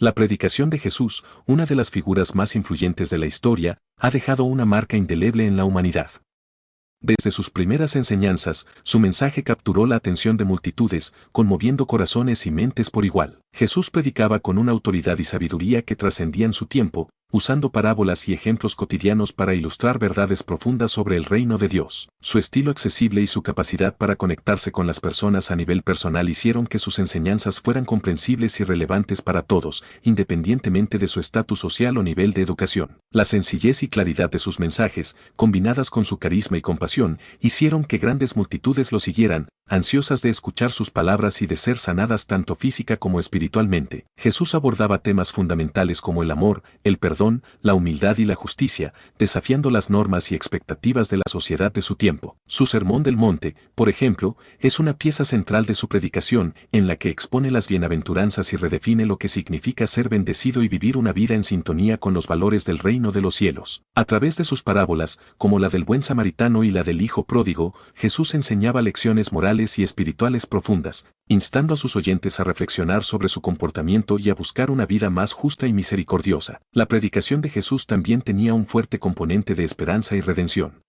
La predicación de Jesús, una de las figuras más influyentes de la historia, ha dejado una marca indeleble en la humanidad. Desde sus primeras enseñanzas, su mensaje capturó la atención de multitudes, conmoviendo corazones y mentes por igual. Jesús predicaba con una autoridad y sabiduría que trascendían su tiempo, usando parábolas y ejemplos cotidianos para ilustrar verdades profundas sobre el reino de Dios. Su estilo accesible y su capacidad para conectarse con las personas a nivel personal hicieron que sus enseñanzas fueran comprensibles y relevantes para todos, independientemente de su estatus social o nivel de educación. La sencillez y claridad de sus mensajes, combinadas con su carisma y compasión, hicieron que grandes multitudes lo siguieran, ansiosas de escuchar sus palabras y de ser sanadas tanto física como espiritualmente. Jesús abordaba temas fundamentales como el amor, el perdón, la humildad y la justicia, desafiando las normas y expectativas de la sociedad de su tiempo. Su Sermón del Monte, por ejemplo, es una pieza central de su predicación, en la que expone las bienaventuranzas y redefine lo que significa ser bendecido y vivir una vida en sintonía con los valores del reino de los cielos. A través de sus parábolas, como la del buen samaritano y la del hijo pródigo, Jesús enseñaba lecciones morales y espirituales profundas, instando a sus oyentes a reflexionar sobre su comportamiento y a buscar una vida más justa y misericordiosa. La predicación de Jesús también tenía un fuerte componente de esperanza y redención.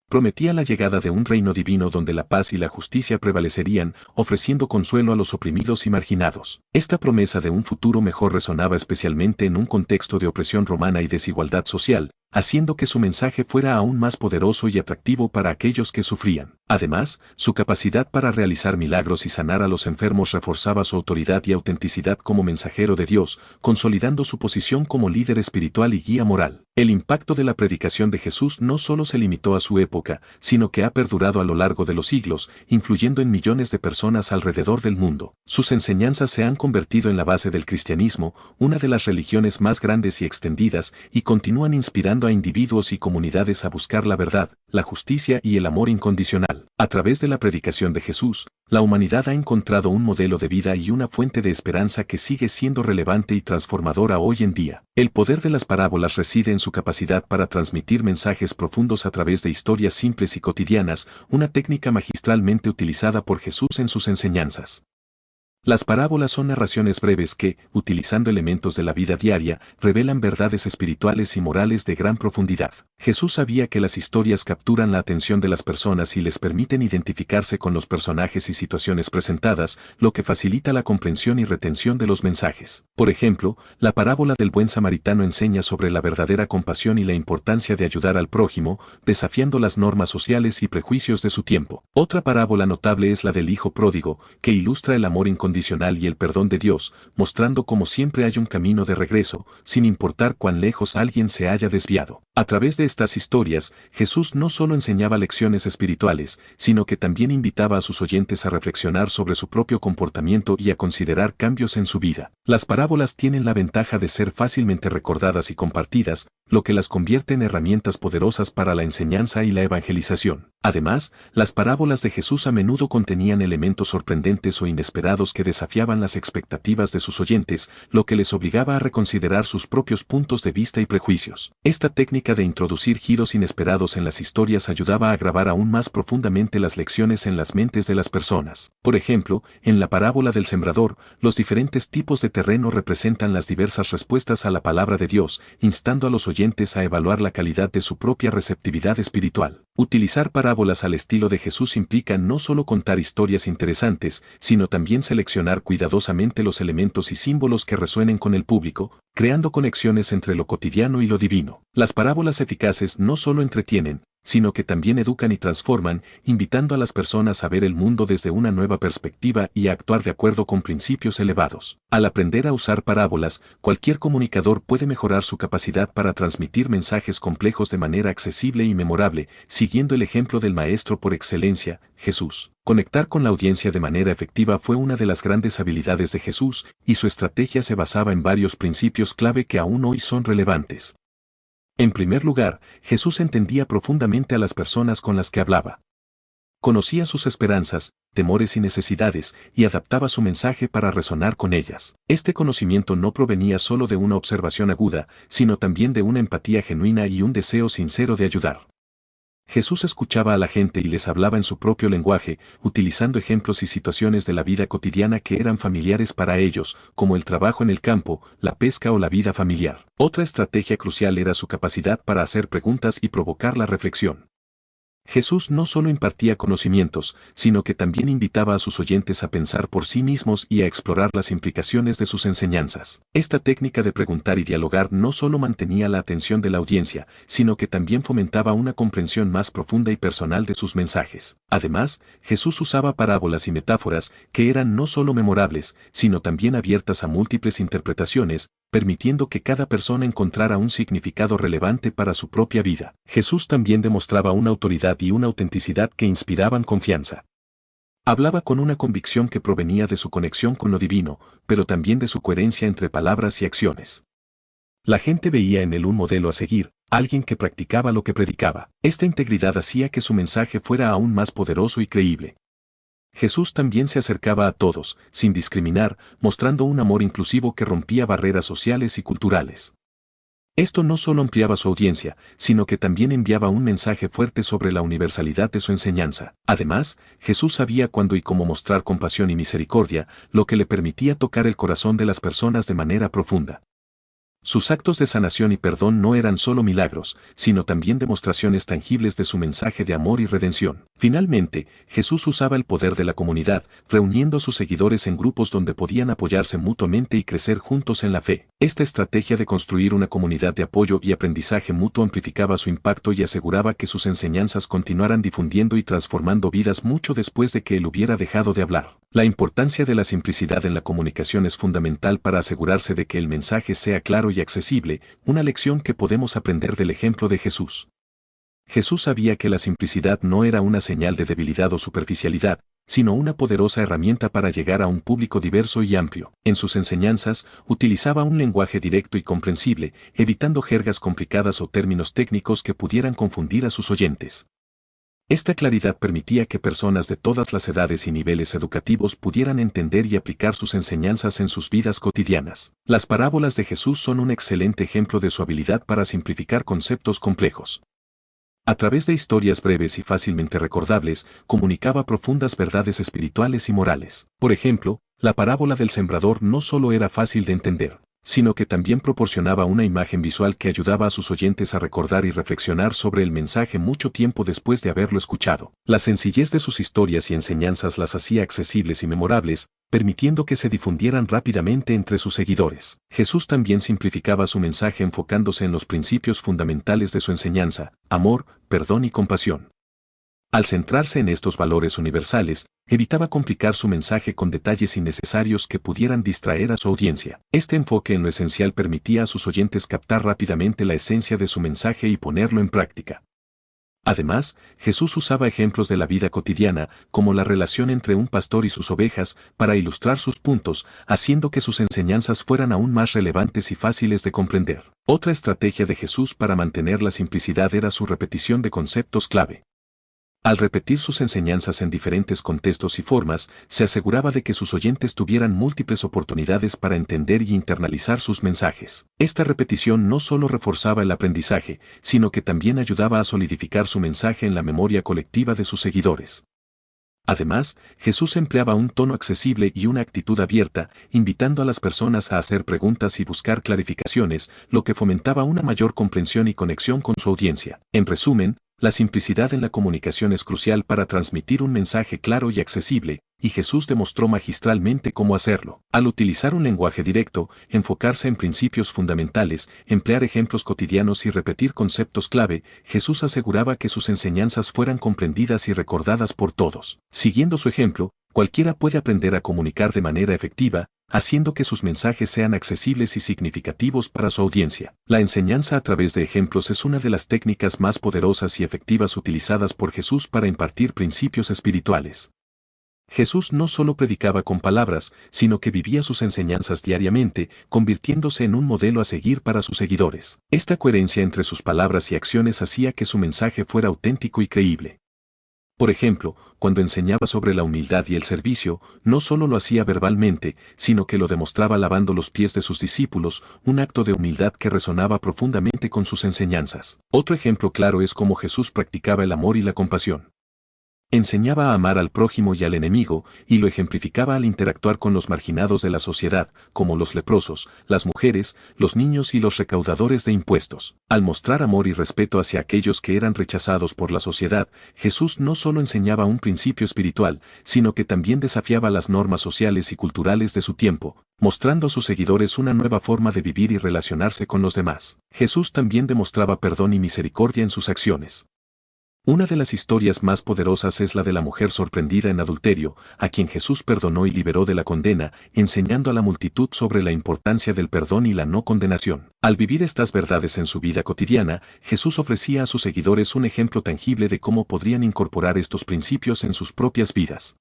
Prometía la llegada de un reino divino donde la paz y la justicia prevalecerían, ofreciendo consuelo a los oprimidos y marginados. Esta promesa de un futuro mejor resonaba especialmente en un contexto de opresión romana y desigualdad social, haciendo que su mensaje fuera aún más poderoso y atractivo para aquellos que sufrían. Además, su capacidad para realizar milagros y sanar a los enfermos reforzaba su autoridad y autenticidad como mensajero de Dios, consolidando su posición como líder espiritual y guía moral. El impacto de la predicación de Jesús no solo se limitó a su época, sino que ha perdurado a lo largo de los siglos, influyendo en millones de personas alrededor del mundo. Sus enseñanzas se han convertido en la base del cristianismo, una de las religiones más grandes y extendidas, y continúan inspirando a individuos y comunidades a buscar la verdad, la justicia y el amor incondicional. A través de la predicación de Jesús, la humanidad ha encontrado un modelo de vida y una fuente de esperanza que sigue siendo relevante y transformadora hoy en día. El poder de las parábolas reside en su capacidad para transmitir mensajes profundos a través de historias simples y cotidianas, una técnica magistralmente utilizada por Jesús en sus enseñanzas. Las parábolas son narraciones breves que, utilizando elementos de la vida diaria, revelan verdades espirituales y morales de gran profundidad. Jesús sabía que las historias capturan la atención de las personas y les permiten identificarse con los personajes y situaciones presentadas, lo que facilita la comprensión y retención de los mensajes. Por ejemplo, la parábola del buen samaritano enseña sobre la verdadera compasión y la importancia de ayudar al prójimo, desafiando las normas sociales y prejuicios de su tiempo. Otra parábola notable es la del hijo pródigo, que ilustra el amor incondicional y el perdón de Dios, mostrando cómo siempre hay un camino de regreso, sin importar cuán lejos alguien se haya desviado. A través de estas historias, Jesús no solo enseñaba lecciones espirituales, sino que también invitaba a sus oyentes a reflexionar sobre su propio comportamiento y a considerar cambios en su vida. Las parábolas tienen la ventaja de ser fácilmente recordadas y compartidas, lo que las convierte en herramientas poderosas para la enseñanza y la evangelización. Además, las parábolas de Jesús a menudo contenían elementos sorprendentes o inesperados que desafiaban las expectativas de sus oyentes, lo que les obligaba a reconsiderar sus propios puntos de vista y prejuicios. Esta técnica de introducir giros inesperados en las historias ayudaba a grabar aún más profundamente las lecciones en las mentes de las personas. Por ejemplo, en la parábola del sembrador, los diferentes tipos de terreno representan las diversas respuestas a la palabra de Dios, instando a los oyentes a evaluar la calidad de su propia receptividad espiritual. Utilizar parábolas al estilo de Jesús implica no solo contar historias interesantes, sino también seleccionar cuidadosamente los elementos y símbolos que resuenen con el público, creando conexiones entre lo cotidiano y lo divino. Las parábolas eficaces no solo entretienen, sino que también educan y transforman, invitando a las personas a ver el mundo desde una nueva perspectiva y a actuar de acuerdo con principios elevados. Al aprender a usar parábolas, cualquier comunicador puede mejorar su capacidad para transmitir mensajes complejos de manera accesible y memorable, siguiendo el ejemplo del maestro por excelencia, Jesús. Conectar con la audiencia de manera efectiva fue una de las grandes habilidades de Jesús, y su estrategia se basaba en varios principios clave que aún hoy son relevantes. En primer lugar, Jesús entendía profundamente a las personas con las que hablaba. Conocía sus esperanzas, temores y necesidades, y adaptaba su mensaje para resonar con ellas. Este conocimiento no provenía solo de una observación aguda, sino también de una empatía genuina y un deseo sincero de ayudar. Jesús escuchaba a la gente y les hablaba en su propio lenguaje, utilizando ejemplos y situaciones de la vida cotidiana que eran familiares para ellos, como el trabajo en el campo, la pesca o la vida familiar. Otra estrategia crucial era su capacidad para hacer preguntas y provocar la reflexión. Jesús no solo impartía conocimientos, sino que también invitaba a sus oyentes a pensar por sí mismos y a explorar las implicaciones de sus enseñanzas. Esta técnica de preguntar y dialogar no solo mantenía la atención de la audiencia, sino que también fomentaba una comprensión más profunda y personal de sus mensajes. Además, Jesús usaba parábolas y metáforas que eran no solo memorables, sino también abiertas a múltiples interpretaciones, permitiendo que cada persona encontrara un significado relevante para su propia vida. Jesús también demostraba una autoridad y una autenticidad que inspiraban confianza. Hablaba con una convicción que provenía de su conexión con lo divino, pero también de su coherencia entre palabras y acciones. La gente veía en él un modelo a seguir, alguien que practicaba lo que predicaba. Esta integridad hacía que su mensaje fuera aún más poderoso y creíble. Jesús también se acercaba a todos, sin discriminar, mostrando un amor inclusivo que rompía barreras sociales y culturales. Esto no solo ampliaba su audiencia, sino que también enviaba un mensaje fuerte sobre la universalidad de su enseñanza. Además, Jesús sabía cuándo y cómo mostrar compasión y misericordia, lo que le permitía tocar el corazón de las personas de manera profunda. Sus actos de sanación y perdón no eran solo milagros, sino también demostraciones tangibles de su mensaje de amor y redención. Finalmente, Jesús usaba el poder de la comunidad, reuniendo a sus seguidores en grupos donde podían apoyarse mutuamente y crecer juntos en la fe. Esta estrategia de construir una comunidad de apoyo y aprendizaje mutuo amplificaba su impacto y aseguraba que sus enseñanzas continuaran difundiendo y transformando vidas mucho después de que él hubiera dejado de hablar. La importancia de la simplicidad en la comunicación es fundamental para asegurarse de que el mensaje sea claro y accesible, una lección que podemos aprender del ejemplo de Jesús. Jesús sabía que la simplicidad no era una señal de debilidad o superficialidad, sino una poderosa herramienta para llegar a un público diverso y amplio. En sus enseñanzas, utilizaba un lenguaje directo y comprensible, evitando jergas complicadas o términos técnicos que pudieran confundir a sus oyentes. Esta claridad permitía que personas de todas las edades y niveles educativos pudieran entender y aplicar sus enseñanzas en sus vidas cotidianas. Las parábolas de Jesús son un excelente ejemplo de su habilidad para simplificar conceptos complejos. A través de historias breves y fácilmente recordables, comunicaba profundas verdades espirituales y morales. Por ejemplo, la parábola del sembrador no solo era fácil de entender, sino que también proporcionaba una imagen visual que ayudaba a sus oyentes a recordar y reflexionar sobre el mensaje mucho tiempo después de haberlo escuchado. La sencillez de sus historias y enseñanzas las hacía accesibles y memorables, permitiendo que se difundieran rápidamente entre sus seguidores. Jesús también simplificaba su mensaje enfocándose en los principios fundamentales de su enseñanza: amor, perdón y compasión. Al centrarse en estos valores universales, evitaba complicar su mensaje con detalles innecesarios que pudieran distraer a su audiencia. Este enfoque en lo esencial permitía a sus oyentes captar rápidamente la esencia de su mensaje y ponerlo en práctica. Además, Jesús usaba ejemplos de la vida cotidiana, como la relación entre un pastor y sus ovejas, para ilustrar sus puntos, haciendo que sus enseñanzas fueran aún más relevantes y fáciles de comprender. Otra estrategia de Jesús para mantener la simplicidad era su repetición de conceptos clave. Al repetir sus enseñanzas en diferentes contextos y formas, se aseguraba de que sus oyentes tuvieran múltiples oportunidades para entender y internalizar sus mensajes. Esta repetición no solo reforzaba el aprendizaje, sino que también ayudaba a solidificar su mensaje en la memoria colectiva de sus seguidores. Además, Jesús empleaba un tono accesible y una actitud abierta, invitando a las personas a hacer preguntas y buscar clarificaciones, lo que fomentaba una mayor comprensión y conexión con su audiencia. En resumen, la simplicidad en la comunicación es crucial para transmitir un mensaje claro y accesible, y Jesús demostró magistralmente cómo hacerlo. Al utilizar un lenguaje directo, enfocarse en principios fundamentales, emplear ejemplos cotidianos y repetir conceptos clave, Jesús aseguraba que sus enseñanzas fueran comprendidas y recordadas por todos. Siguiendo su ejemplo, cualquiera puede aprender a comunicar de manera efectiva, haciendo que sus mensajes sean accesibles y significativos para su audiencia. La enseñanza a través de ejemplos es una de las técnicas más poderosas y efectivas utilizadas por Jesús para impartir principios espirituales. Jesús no solo predicaba con palabras, sino que vivía sus enseñanzas diariamente, convirtiéndose en un modelo a seguir para sus seguidores. Esta coherencia entre sus palabras y acciones hacía que su mensaje fuera auténtico y creíble. Por ejemplo, cuando enseñaba sobre la humildad y el servicio, no solo lo hacía verbalmente, sino que lo demostraba lavando los pies de sus discípulos, un acto de humildad que resonaba profundamente con sus enseñanzas. Otro ejemplo claro es cómo Jesús practicaba el amor y la compasión. Enseñaba a amar al prójimo y al enemigo, y lo ejemplificaba al interactuar con los marginados de la sociedad, como los leprosos, las mujeres, los niños y los recaudadores de impuestos. Al mostrar amor y respeto hacia aquellos que eran rechazados por la sociedad, Jesús no solo enseñaba un principio espiritual, sino que también desafiaba las normas sociales y culturales de su tiempo, mostrando a sus seguidores una nueva forma de vivir y relacionarse con los demás. Jesús también demostraba perdón y misericordia en sus acciones. Una de las historias más poderosas es la de la mujer sorprendida en adulterio, a quien Jesús perdonó y liberó de la condena, enseñando a la multitud sobre la importancia del perdón y la no condenación. Al vivir estas verdades en su vida cotidiana, Jesús ofrecía a sus seguidores un ejemplo tangible de cómo podrían incorporar estos principios en sus propias vidas.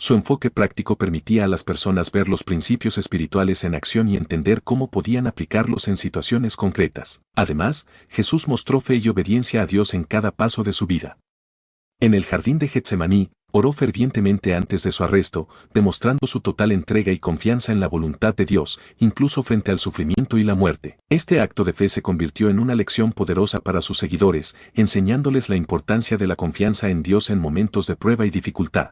Su enfoque práctico permitía a las personas ver los principios espirituales en acción y entender cómo podían aplicarlos en situaciones concretas. Además, Jesús mostró fe y obediencia a Dios en cada paso de su vida. En el jardín de Getsemaní, oró fervientemente antes de su arresto, demostrando su total entrega y confianza en la voluntad de Dios, incluso frente al sufrimiento y la muerte. Este acto de fe se convirtió en una lección poderosa para sus seguidores, enseñándoles la importancia de la confianza en Dios en momentos de prueba y dificultad.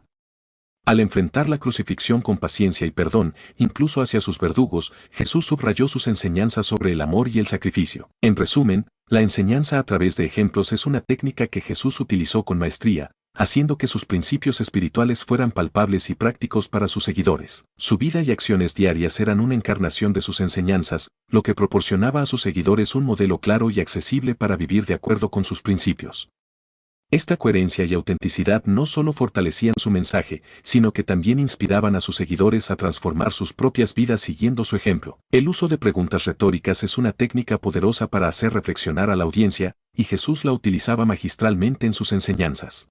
Al enfrentar la crucifixión con paciencia y perdón, incluso hacia sus verdugos, Jesús subrayó sus enseñanzas sobre el amor y el sacrificio. En resumen, la enseñanza a través de ejemplos es una técnica que Jesús utilizó con maestría, haciendo que sus principios espirituales fueran palpables y prácticos para sus seguidores. Su vida y acciones diarias eran una encarnación de sus enseñanzas, lo que proporcionaba a sus seguidores un modelo claro y accesible para vivir de acuerdo con sus principios. Esta coherencia y autenticidad no solo fortalecían su mensaje, sino que también inspiraban a sus seguidores a transformar sus propias vidas siguiendo su ejemplo. El uso de preguntas retóricas es una técnica poderosa para hacer reflexionar a la audiencia, y Jesús la utilizaba magistralmente en sus enseñanzas.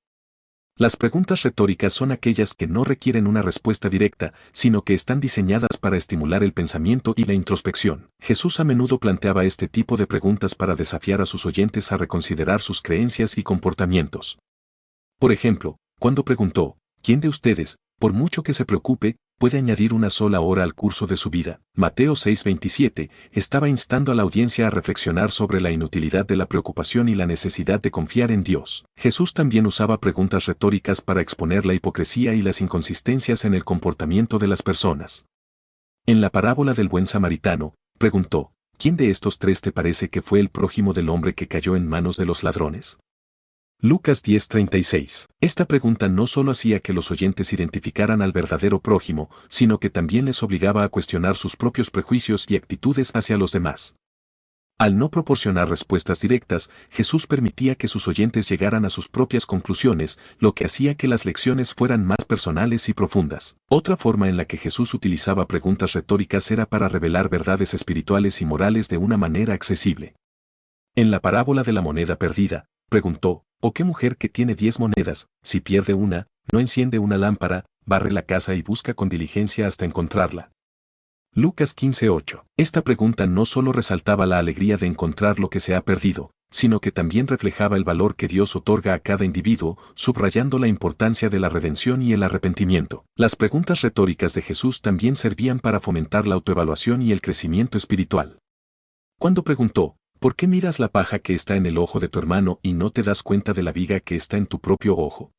Las preguntas retóricas son aquellas que no requieren una respuesta directa, sino que están diseñadas para estimular el pensamiento y la introspección. Jesús a menudo planteaba este tipo de preguntas para desafiar a sus oyentes a reconsiderar sus creencias y comportamientos. Por ejemplo, cuando preguntó, ¿quién de ustedes, por mucho que se preocupe, puede añadir una sola hora al curso de su vida? Mateo 6:27 estaba instando a la audiencia a reflexionar sobre la inutilidad de la preocupación y la necesidad de confiar en Dios. Jesús también usaba preguntas retóricas para exponer la hipocresía y las inconsistencias en el comportamiento de las personas. En la parábola del buen samaritano, preguntó, ¿quién de estos tres te parece que fue el prójimo del hombre que cayó en manos de los ladrones? Lucas 10:36. Esta pregunta no solo hacía que los oyentes identificaran al verdadero prójimo, sino que también les obligaba a cuestionar sus propios prejuicios y actitudes hacia los demás. Al no proporcionar respuestas directas, Jesús permitía que sus oyentes llegaran a sus propias conclusiones, lo que hacía que las lecciones fueran más personales y profundas. Otra forma en la que Jesús utilizaba preguntas retóricas era para revelar verdades espirituales y morales de una manera accesible. En la parábola de la moneda perdida, preguntó, ¿o qué mujer que tiene 10 monedas, si pierde una, no enciende una lámpara, barre la casa y busca con diligencia hasta encontrarla? Lucas 15:8. Esta pregunta no solo resaltaba la alegría de encontrar lo que se ha perdido, sino que también reflejaba el valor que Dios otorga a cada individuo, subrayando la importancia de la redención y el arrepentimiento. Las preguntas retóricas de Jesús también servían para fomentar la autoevaluación y el crecimiento espiritual. Cuando preguntó, ¿por qué miras la paja que está en el ojo de tu hermano y no te das cuenta de la viga que está en tu propio ojo?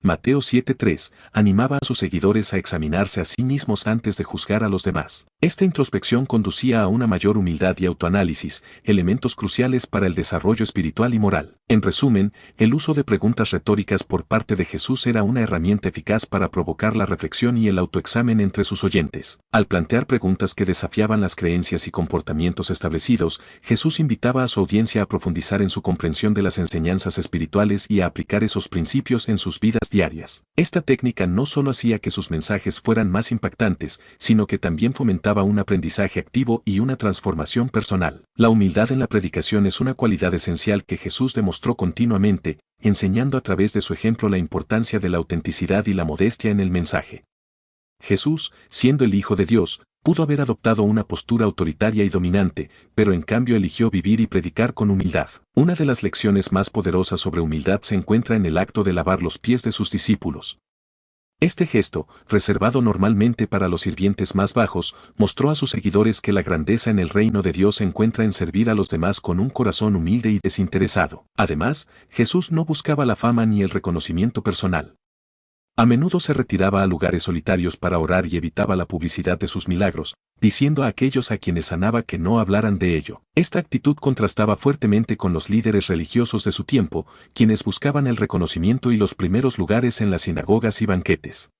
Mateo 7:3 animaba a sus seguidores a examinarse a sí mismos antes de juzgar a los demás. Esta introspección conducía a una mayor humildad y autoanálisis, elementos cruciales para el desarrollo espiritual y moral. En resumen, el uso de preguntas retóricas por parte de Jesús era una herramienta eficaz para provocar la reflexión y el autoexamen entre sus oyentes. Al plantear preguntas que desafiaban las creencias y comportamientos establecidos, Jesús invitaba a su audiencia a profundizar en su comprensión de las enseñanzas espirituales y a aplicar esos principios en sus vidas diarias. Esta técnica no solo hacía que sus mensajes fueran más impactantes, sino que también fomentaba un aprendizaje activo y una transformación personal. La humildad en la predicación es una cualidad esencial que Jesús demostró continuamente, enseñando a través de su ejemplo la importancia de la autenticidad y la modestia en el mensaje. Jesús, siendo el Hijo de Dios, Pudo haber adoptado una postura autoritaria y dominante, pero en cambio eligió vivir y predicar con humildad. Una de las lecciones más poderosas sobre humildad se encuentra en el acto de lavar los pies de sus discípulos. Este gesto, reservado normalmente para los sirvientes más bajos, mostró a sus seguidores que la grandeza en el reino de Dios se encuentra en servir a los demás con un corazón humilde y desinteresado. Además, Jesús no buscaba la fama ni el reconocimiento personal. A menudo se retiraba a lugares solitarios para orar y evitaba la publicidad de sus milagros, diciendo a aquellos a quienes sanaba que no hablaran de ello. Esta actitud contrastaba fuertemente con los líderes religiosos de su tiempo, quienes buscaban el reconocimiento y los primeros lugares en las sinagogas y banquetes.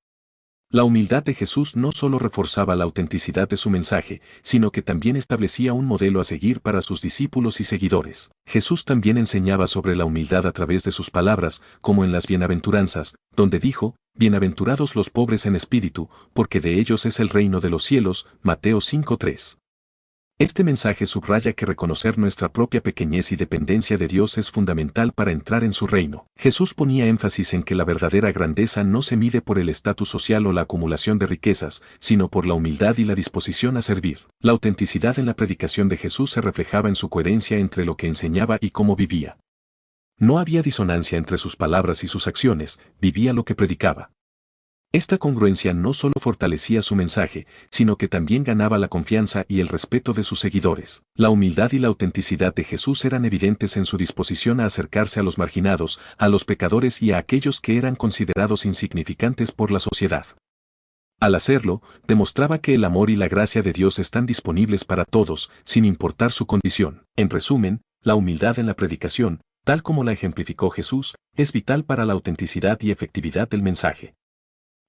La humildad de Jesús no solo reforzaba la autenticidad de su mensaje, sino que también establecía un modelo a seguir para sus discípulos y seguidores. Jesús también enseñaba sobre la humildad a través de sus palabras, como en las bienaventuranzas, donde dijo: «Bienaventurados los pobres en espíritu, porque de ellos es el reino de los cielos», Mateo 5:3. Este mensaje subraya que reconocer nuestra propia pequeñez y dependencia de Dios es fundamental para entrar en su reino. Jesús ponía énfasis en que la verdadera grandeza no se mide por el estatus social o la acumulación de riquezas, sino por la humildad y la disposición a servir. La autenticidad en la predicación de Jesús se reflejaba en su coherencia entre lo que enseñaba y cómo vivía. No había disonancia entre sus palabras y sus acciones, vivía lo que predicaba. Esta congruencia no solo fortalecía su mensaje, sino que también ganaba la confianza y el respeto de sus seguidores. La humildad y la autenticidad de Jesús eran evidentes en su disposición a acercarse a los marginados, a los pecadores y a aquellos que eran considerados insignificantes por la sociedad. Al hacerlo, demostraba que el amor y la gracia de Dios están disponibles para todos, sin importar su condición. En resumen, la humildad en la predicación, tal como la ejemplificó Jesús, es vital para la autenticidad y efectividad del mensaje.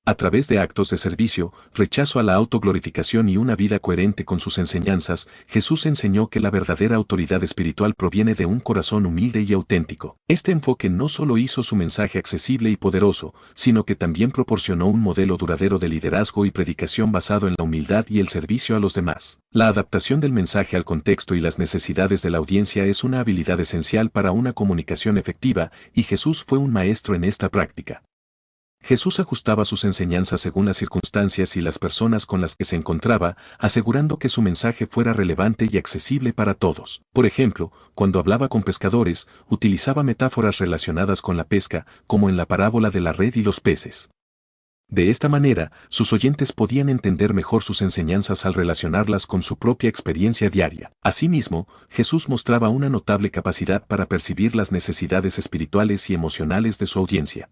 A través de actos de servicio, rechazo a la autoglorificación y una vida coherente con sus enseñanzas, Jesús enseñó que la verdadera autoridad espiritual proviene de un corazón humilde y auténtico. Este enfoque no solo hizo su mensaje accesible y poderoso, sino que también proporcionó un modelo duradero de liderazgo y predicación basado en la humildad y el servicio a los demás. La adaptación del mensaje al contexto y las necesidades de la audiencia es una habilidad esencial para una comunicación efectiva, y Jesús fue un maestro en esta práctica. Jesús ajustaba sus enseñanzas según las circunstancias y las personas con las que se encontraba, asegurando que su mensaje fuera relevante y accesible para todos. Por ejemplo, cuando hablaba con pescadores, utilizaba metáforas relacionadas con la pesca, como en la parábola de la red y los peces. De esta manera, sus oyentes podían entender mejor sus enseñanzas al relacionarlas con su propia experiencia diaria. Asimismo, Jesús mostraba una notable capacidad para percibir las necesidades espirituales y emocionales de su audiencia.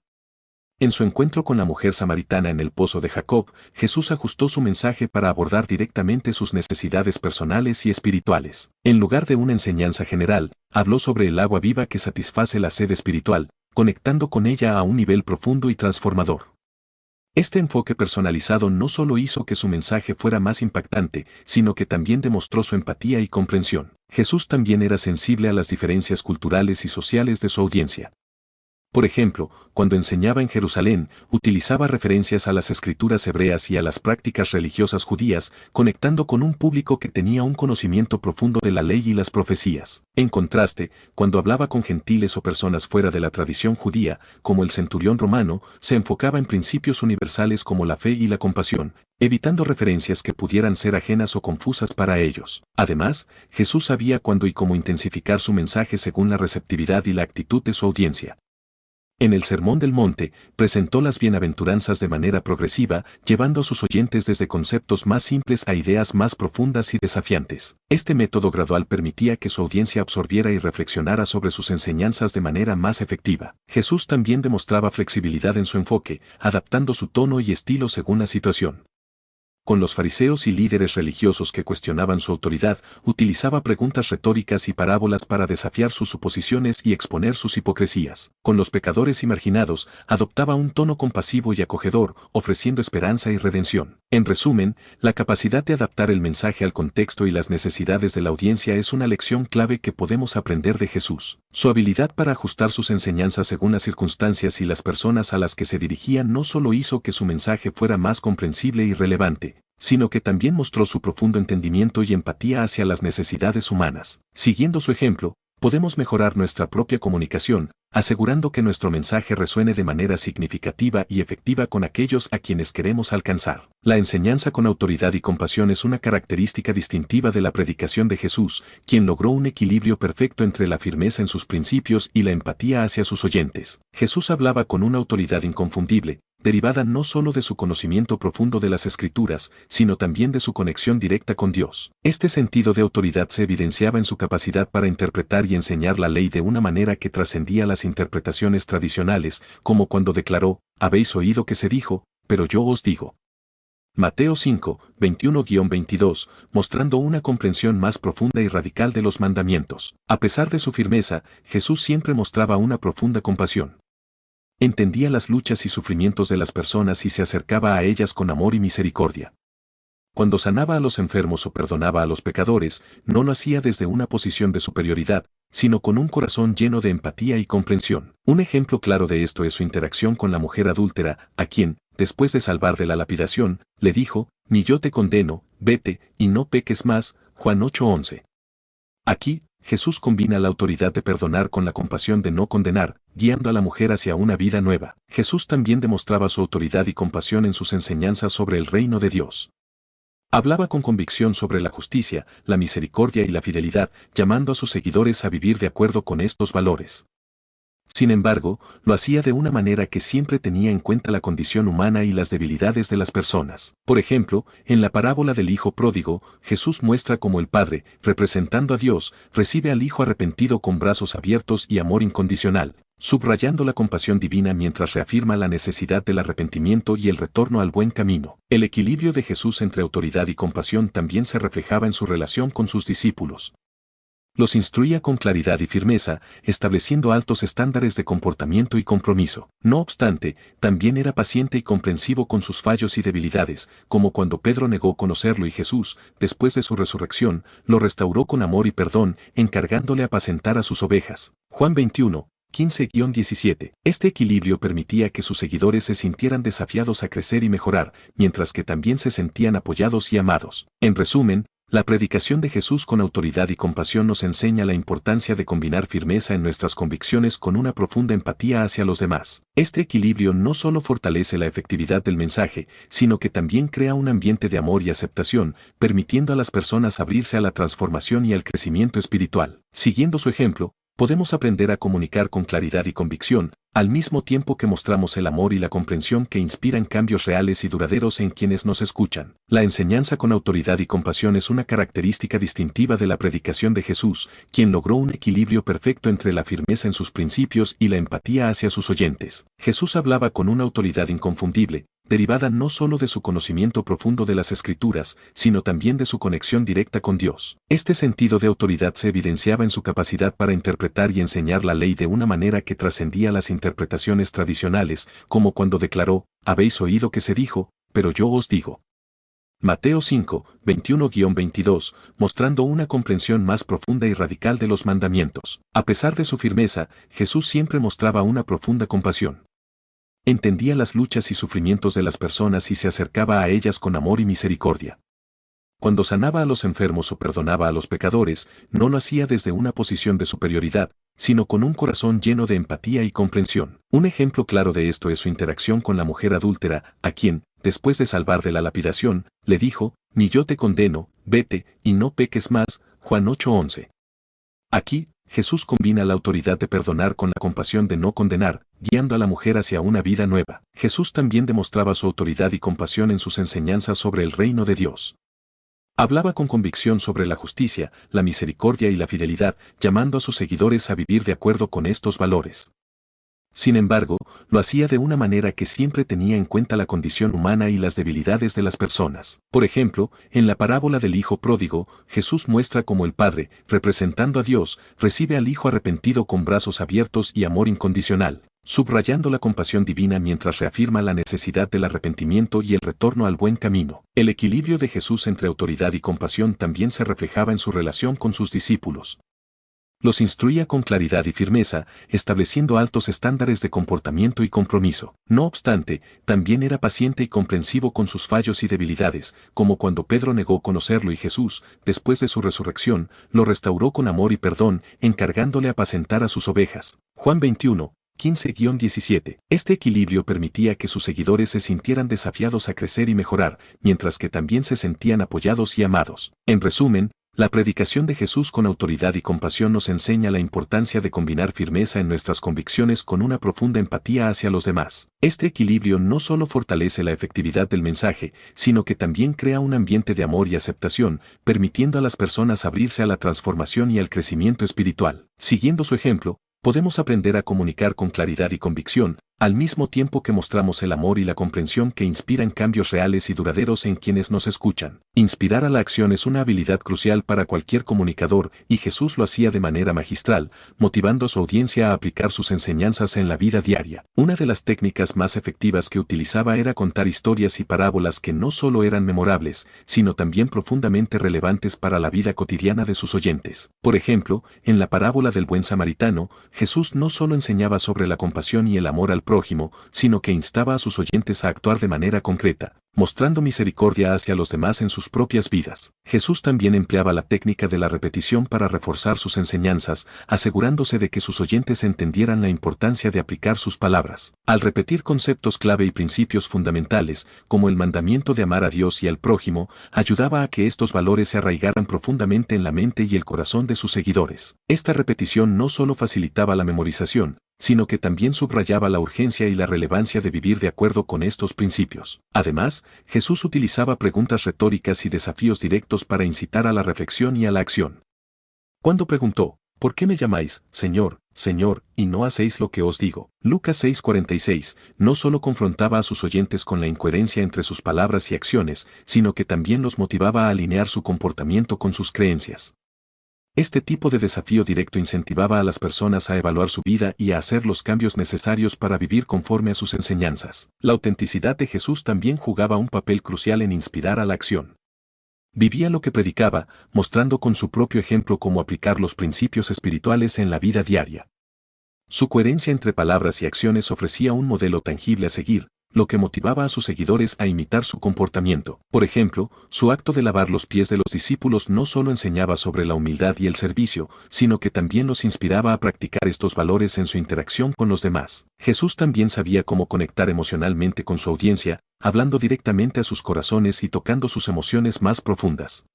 En su encuentro con la mujer samaritana en el pozo de Jacob, Jesús ajustó su mensaje para abordar directamente sus necesidades personales y espirituales. En lugar de una enseñanza general, habló sobre el agua viva que satisface la sed espiritual, conectando con ella a un nivel profundo y transformador. Este enfoque personalizado no solo hizo que su mensaje fuera más impactante, sino que también demostró su empatía y comprensión. Jesús también era sensible a las diferencias culturales y sociales de su audiencia. Por ejemplo, cuando enseñaba en Jerusalén, utilizaba referencias a las escrituras hebreas y a las prácticas religiosas judías, conectando con un público que tenía un conocimiento profundo de la ley y las profecías. En contraste, cuando hablaba con gentiles o personas fuera de la tradición judía, como el centurión romano, se enfocaba en principios universales como la fe y la compasión, evitando referencias que pudieran ser ajenas o confusas para ellos. Además, Jesús sabía cuándo y cómo intensificar su mensaje según la receptividad y la actitud de su audiencia. En el Sermón del Monte, presentó las bienaventuranzas de manera progresiva, llevando a sus oyentes desde conceptos más simples a ideas más profundas y desafiantes. Este método gradual permitía que su audiencia absorbiera y reflexionara sobre sus enseñanzas de manera más efectiva. Jesús también demostraba flexibilidad en su enfoque, adaptando su tono y estilo según la situación. Con los fariseos y líderes religiosos que cuestionaban su autoridad, utilizaba preguntas retóricas y parábolas para desafiar sus suposiciones y exponer sus hipocresías. Con los pecadores y marginados, adoptaba un tono compasivo y acogedor, ofreciendo esperanza y redención. En resumen, la capacidad de adaptar el mensaje al contexto y las necesidades de la audiencia es una lección clave que podemos aprender de Jesús. Su habilidad para ajustar sus enseñanzas según las circunstancias y las personas a las que se dirigía no solo hizo que su mensaje fuera más comprensible y relevante, sino que también mostró su profundo entendimiento y empatía hacia las necesidades humanas. Siguiendo su ejemplo, podemos mejorar nuestra propia comunicación, asegurando que nuestro mensaje resuene de manera significativa y efectiva con aquellos a quienes queremos alcanzar. La enseñanza con autoridad y compasión es una característica distintiva de la predicación de Jesús, quien logró un equilibrio perfecto entre la firmeza en sus principios y la empatía hacia sus oyentes. Jesús hablaba con una autoridad inconfundible, derivada no solo de su conocimiento profundo de las Escrituras, sino también de su conexión directa con Dios. Este sentido de autoridad se evidenciaba en su capacidad para interpretar y enseñar la ley de una manera que trascendía las interpretaciones tradicionales, como cuando declaró: «Habéis oído que se dijo, pero yo os digo». Mateo 5, 21-22, mostrando una comprensión más profunda y radical de los mandamientos. A pesar de su firmeza, Jesús siempre mostraba una profunda compasión. Entendía las luchas y sufrimientos de las personas y se acercaba a ellas con amor y misericordia. Cuando sanaba a los enfermos o perdonaba a los pecadores, no lo hacía desde una posición de superioridad, sino con un corazón lleno de empatía y comprensión. Un ejemplo claro de esto es su interacción con la mujer adúltera, a quien, después de salvar de la lapidación, le dijo: «Ni yo te condeno, vete, y no peques más». Juan 8:11. Aquí, Jesús combina la autoridad de perdonar con la compasión de no condenar, guiando a la mujer hacia una vida nueva. Jesús también demostraba su autoridad y compasión en sus enseñanzas sobre el reino de Dios. Hablaba con convicción sobre la justicia, la misericordia y la fidelidad, llamando a sus seguidores a vivir de acuerdo con estos valores. Sin embargo, lo hacía de una manera que siempre tenía en cuenta la condición humana y las debilidades de las personas. Por ejemplo, en la parábola del hijo pródigo, Jesús muestra cómo el padre, representando a Dios, recibe al hijo arrepentido con brazos abiertos y amor incondicional, subrayando la compasión divina mientras reafirma la necesidad del arrepentimiento y el retorno al buen camino. El equilibrio de Jesús entre autoridad y compasión también se reflejaba en su relación con sus discípulos. Los instruía con claridad y firmeza, estableciendo altos estándares de comportamiento y compromiso. No obstante, también era paciente y comprensivo con sus fallos y debilidades, como cuando Pedro negó conocerlo y Jesús, después de su resurrección, lo restauró con amor y perdón, encargándole apacentar a sus ovejas. Juan 21, 15-17. Este equilibrio permitía que sus seguidores se sintieran desafiados a crecer y mejorar, mientras que también se sentían apoyados y amados. En resumen, la predicación de Jesús con autoridad y compasión nos enseña la importancia de combinar firmeza en nuestras convicciones con una profunda empatía hacia los demás. Este equilibrio no solo fortalece la efectividad del mensaje, sino que también crea un ambiente de amor y aceptación, permitiendo a las personas abrirse a la transformación y al crecimiento espiritual. Siguiendo su ejemplo, podemos aprender a comunicar con claridad y convicción, al mismo tiempo que mostramos el amor y la comprensión que inspiran cambios reales y duraderos en quienes nos escuchan. La enseñanza con autoridad y compasión es una característica distintiva de la predicación de Jesús, quien logró un equilibrio perfecto entre la firmeza en sus principios y la empatía hacia sus oyentes. Jesús hablaba con una autoridad inconfundible, derivada no solo de su conocimiento profundo de las Escrituras, sino también de su conexión directa con Dios. Este sentido de autoridad se evidenciaba en su capacidad para interpretar y enseñar la ley de una manera que trascendía las interpretaciones tradicionales, como cuando declaró: «Habéis oído que se dijo, pero yo os digo». Mateo 5, 21-22, mostrando una comprensión más profunda y radical de los mandamientos. A pesar de su firmeza, Jesús siempre mostraba una profunda compasión. Entendía las luchas y sufrimientos de las personas y se acercaba a ellas con amor y misericordia. Cuando sanaba a los enfermos o perdonaba a los pecadores, no lo hacía desde una posición de superioridad, sino con un corazón lleno de empatía y comprensión. Un ejemplo claro de esto es su interacción con la mujer adúltera, a quien, después de salvar de la lapidación, le dijo: «Ni yo te condeno, vete, y no peques más». Juan 8:11. Aquí, Jesús combina la autoridad de perdonar con la compasión de no condenar, guiando a la mujer hacia una vida nueva. Jesús también demostraba su autoridad y compasión en sus enseñanzas sobre el reino de Dios. Hablaba con convicción sobre la justicia, la misericordia y la fidelidad, llamando a sus seguidores a vivir de acuerdo con estos valores. Sin embargo, lo hacía de una manera que siempre tenía en cuenta la condición humana y las debilidades de las personas. Por ejemplo, en la parábola del hijo pródigo, Jesús muestra cómo el padre, representando a Dios, recibe al hijo arrepentido con brazos abiertos y amor incondicional, subrayando la compasión divina mientras reafirma la necesidad del arrepentimiento y el retorno al buen camino. El equilibrio de Jesús entre autoridad y compasión también se reflejaba en su relación con sus discípulos. Los instruía con claridad y firmeza, estableciendo altos estándares de comportamiento y compromiso. No obstante, también era paciente y comprensivo con sus fallos y debilidades, como cuando Pedro negó conocerlo y Jesús, después de su resurrección, lo restauró con amor y perdón, encargándole apacentar a sus ovejas. Juan 21. 15-17. Este equilibrio permitía que sus seguidores se sintieran desafiados a crecer y mejorar, mientras que también se sentían apoyados y amados. En resumen, la predicación de Jesús con autoridad y compasión nos enseña la importancia de combinar firmeza en nuestras convicciones con una profunda empatía hacia los demás. Este equilibrio no solo fortalece la efectividad del mensaje, sino que también crea un ambiente de amor y aceptación, permitiendo a las personas abrirse a la transformación y al crecimiento espiritual. Siguiendo su ejemplo, podemos aprender a comunicar con claridad y convicción, al mismo tiempo que mostramos el amor y la comprensión que inspiran cambios reales y duraderos en quienes nos escuchan. Inspirar a la acción es una habilidad crucial para cualquier comunicador, y Jesús lo hacía de manera magistral, motivando a su audiencia a aplicar sus enseñanzas en la vida diaria. Una de las técnicas más efectivas que utilizaba era contar historias y parábolas que no solo eran memorables, sino también profundamente relevantes para la vida cotidiana de sus oyentes. Por ejemplo, en la parábola del buen samaritano, Jesús no solo enseñaba sobre la compasión y el amor al prójimo, sino que instaba a sus oyentes a actuar de manera concreta, mostrando misericordia hacia los demás en sus propias vidas. Jesús también empleaba la técnica de la repetición para reforzar sus enseñanzas, asegurándose de que sus oyentes entendieran la importancia de aplicar sus palabras. Al repetir conceptos clave y principios fundamentales, como el mandamiento de amar a Dios y al prójimo, ayudaba a que estos valores se arraigaran profundamente en la mente y el corazón de sus seguidores. Esta repetición no solo facilitaba la memorización, sino que también subrayaba la urgencia y la relevancia de vivir de acuerdo con estos principios. Además, Jesús utilizaba preguntas retóricas y desafíos directos para incitar a la reflexión y a la acción. Cuando preguntó, ¿por qué me llamáis, Señor, Señor, y no hacéis lo que os digo? Lucas 6:46, no solo confrontaba a sus oyentes con la incoherencia entre sus palabras y acciones, sino que también los motivaba a alinear su comportamiento con sus creencias. Este tipo de desafío directo incentivaba a las personas a evaluar su vida y a hacer los cambios necesarios para vivir conforme a sus enseñanzas. La autenticidad de Jesús también jugaba un papel crucial en inspirar a la acción. Vivía lo que predicaba, mostrando con su propio ejemplo cómo aplicar los principios espirituales en la vida diaria. Su coherencia entre palabras y acciones ofrecía un modelo tangible a seguir, lo que motivaba a sus seguidores a imitar su comportamiento. Por ejemplo, su acto de lavar los pies de los discípulos no solo enseñaba sobre la humildad y el servicio, sino que también los inspiraba a practicar estos valores en su interacción con los demás. Jesús también sabía cómo conectar emocionalmente con su audiencia, hablando directamente a sus corazones y tocando sus emociones más profundas.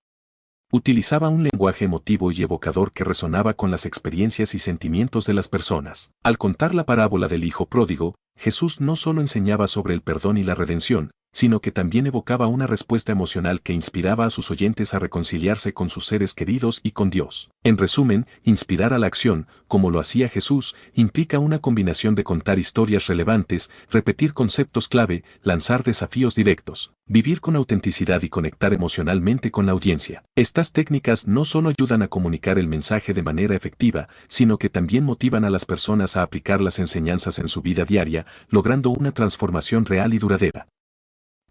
Utilizaba un lenguaje emotivo y evocador que resonaba con las experiencias y sentimientos de las personas. Al contar la parábola del hijo pródigo, Jesús no solo enseñaba sobre el perdón y la redención, sino que también evocaba una respuesta emocional que inspiraba a sus oyentes a reconciliarse con sus seres queridos y con Dios. En resumen, inspirar a la acción, como lo hacía Jesús, implica una combinación de contar historias relevantes, repetir conceptos clave, lanzar desafíos directos, vivir con autenticidad y conectar emocionalmente con la audiencia. Estas técnicas no solo ayudan a comunicar el mensaje de manera efectiva, sino que también motivan a las personas a aplicar las enseñanzas en su vida diaria, logrando una transformación real y duradera.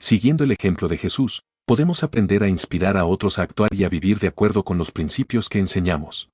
Siguiendo el ejemplo de Jesús, podemos aprender a inspirar a otros a actuar y a vivir de acuerdo con los principios que enseñamos.